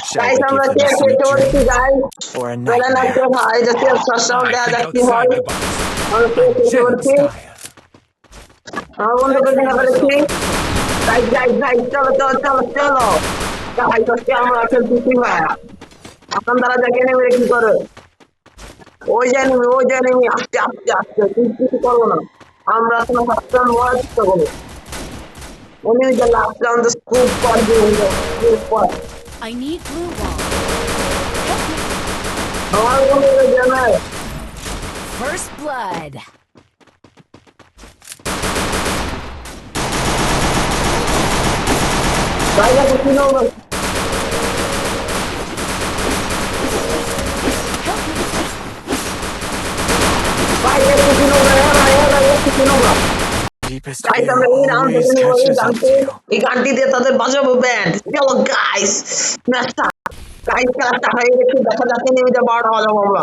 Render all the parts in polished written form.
Shall Guys, we আমরা give them K a K sweet করছি dream guys? or a চলে না কে nightmare? ভাই যাতে সস্তাও I দেখা think যাক কি হয়। outside the box. আমরা কে I'm কে Jedi করছি? style. আমার I বন্ধুকে trained দেখা myself করেছি। for this one. গাইস চলো চলো চলো চলো। গাইস আজকে আমরা খেলতেছি ভাই। এখন তারা দেখে নেবে কি করে। ওই জানি আস্তে আস্তে আস্তে কিছু করবো না। আমরা এখন ফার্স্ট রাউন্ড ওয়াচ করবো। Only the last round the scoop for the I need blue wall. Help me. আমার বন্ধুকে জানাই। First blood. জায়গা কিছু নেবো না। Help me. বাইরে কিছু নেবো না, কিছু নেবো না। Deepest গাইস fear আমরা এই রাউন্ড always থেকে নিবো এই catches up গানটি। to you. এই গানটি দিয়ে তাদের বাজাবো ব্যান্ড। চলো গাইস ম্যাচটা গাইস খেলাটা হয়ে গেছে দেখা যাচ্ছে এনিমিটা 12টা বাজাবো আমরা।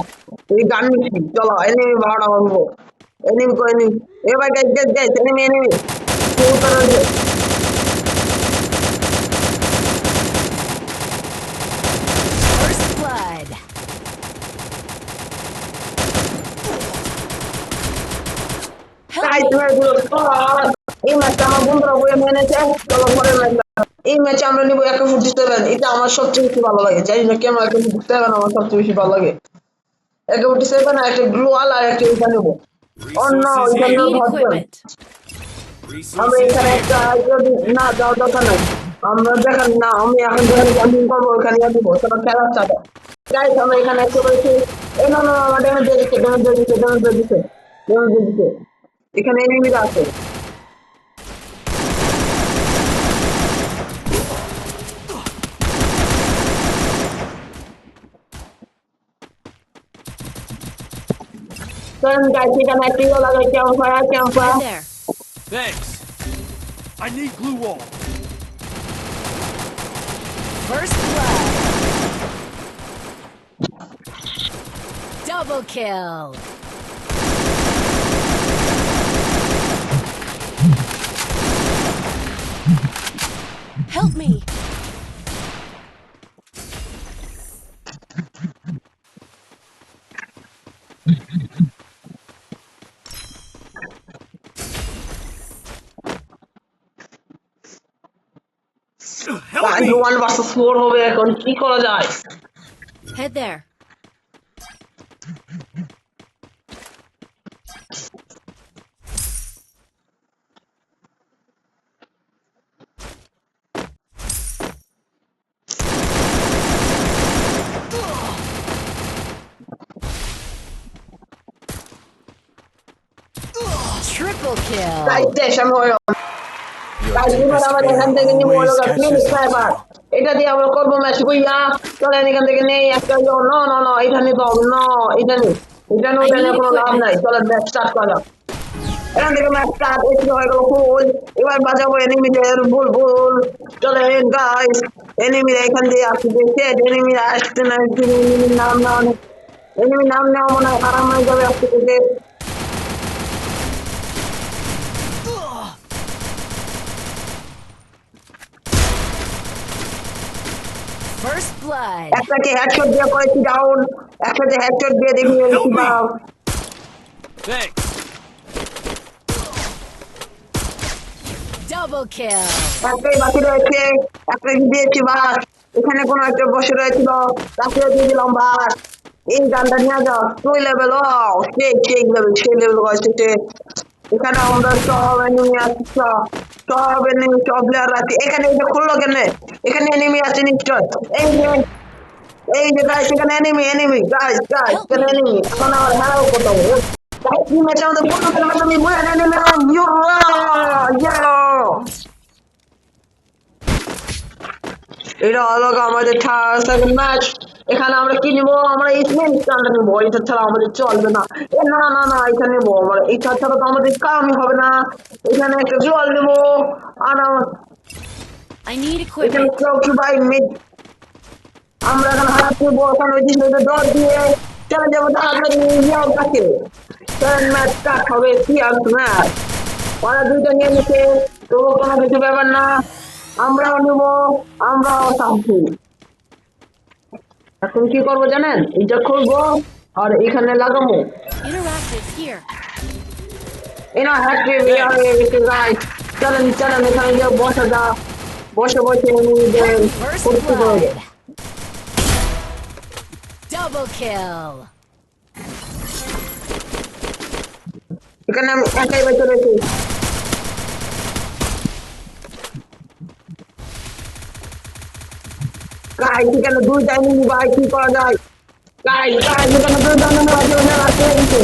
এই গান নিচ্ছি চলো এনিমি 12টা বাজবো। এনিমি কো এনিমি এবার গাইস এনিমি কেউ করে First blood. Help guys me. এই ম্যাচটা আমার বন্ধুরা বয়ে মেনেছে চলো পরের ম্যাচটা। এই ম্যাচে আমরা নিবো AK-47 এটা আমার সবচেয়ে বেশি ভালো লাগে জানি না কেন AK-47 আমার সবচেয়ে বেশি ভালো লাগে AK-47 আর একটা গ্লোয়াল আর একটা এটা নেবো অন্য Resources এটা I here. নিয়ে need ভাবছেন equipment. আমি Resources এখানে here. একটা যদি না যাওয়ার দরকার নাই আমরা দেখেন না আমি এখন যেখানে ক্যাম্পিং করবো ওখানে যাবো তোমার খেলার চাটা গাইস আমরা এখানে একটা বলেছি এই না আমার ড্যামেজ দিয়ে দিচ্ছে এখানে এনিমিরা আছে চলেন গাইস এখানে একটা ইয়ে লাগাই ক্যাম্পার Right there. Thanks. I need glue wall. First blood. Double kill. Help me. Help guys me! 1 vs 4 হবে এখন কি করা যায় Head there. Triple kill. Guys দেশ আমি হলো Your গাইস এবার deepest আমরা এখান fear থেকে নিব হলো always finish catches up sniper to you. এটা দিয়ে আমরা করবো ম্যাচ কইয়া চলেন এখান থেকে নেই একটা নো এটা নিতে হবে এটা নেই এটা নিয়ে কোনো লাভ নাই চলেন ম্যাচ স্টার্ট করা যাক এখান থেকে ম্যাচ স্টার্ট এসে হয়ে গেল ফুল এবার বাজাবো এনিমিদের বুলবুল চলেন গাইস এনিমিরা এখান দিয়ে আসছে এনিমিরা আসছে না এনিমির নাম নেওয়া মনে হয় আরাম হয়ে যাবে আজকে থেকে First blood. একটাকে হেডশট দিয়ে করেছি ডাউন একটাকে হেডশট দিয়ে দেখি Help me! Down Thanks. Double kill. একটাই বাকি রয়েছে একটাকে দিয়েছি বাস এখানে কোনো একটা বসে রয়েছিল তাকে দিয়ে দিলাম বাস এই গানটা নিয়ে যাও তুই লেভেল সেই লেভেল হয়েছে এখানে আমরা সব এনিমি আছে সব এনিমি সব প্লেয়ার আছে এখানে এটা খুললো কেন এখানে এনিমি আছে নিশ্চয় এই যে গাইস এখানে এনিমি গাইস এখানে এনিমি এখন আমার হারাও কোথাও গাইস কি ম্যাচ আমাদের পুরো খেলা তুমি বুঝে এনিমি এটা হলো আমাদের সেকেন্ড ম্যাচ এখানে আমরা কি নিবো আমরা ইসমেন স্ট্যান্ডার্ড নিবো এটা ছাড়া আমাদের চলবে না না এখানে নেবো আমরা এটা ছাড়া তো আমাদের কামই হবে না এখানে একটা জল নেবো আর I need এখানে equipment. চৌকি বাই মিড আমরা এখন হাত নেবো ওখানে ওই দিকে দর দিয়ে চলে যাবো তাড়াতাড়ি যাও কাছে সেকেন্ড ম্যাচ স্টার্ট হবে সিয়াস ম্যাচ ওরা দুইটা নিয়ে নিচ্ছে তবু কোনো কিছু ব্যাপার না আমরাও নেবো আমরাও থাকবো এখন কি করবো জানেন, এটা খুলবো আর এখানে লাগাবো। Interactive here. হ্যাঁ গাইস, চলেন চলেন এখানে যে বসে যা, বসে বসে নিজেদের First করতে করবে। blood. Double kill. এখানে আমি একাই বেঁচে রয়েছি। গাইস এখানে দুইটা এনিমি ভাই, কি করা যায়? গাইস গাইস এখানে দুইটা এনিমি আছে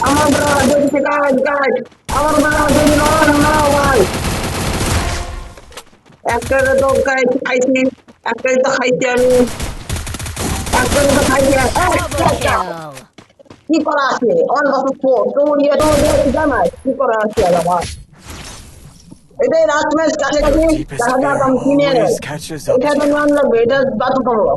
আমার বড় রাজ্য দিচ্ছে। গাইস গাইস আমার বড় রাজ্য দিল না ভাই। একটা তো গাইস খাইছি, একটাই তো খাইছি আমি, একটাই তো খাইছি। Double kill. কি করা আছে অন বছর পর তো ইয়ে তো জানাই কি করা আছে আমার এটাই রাত ম্যাচ কাছে কাছে দেখা যাক আমি কিনে নেই। always catches up এটা to তো you. মান লাগবে, এটা বাদ করবো।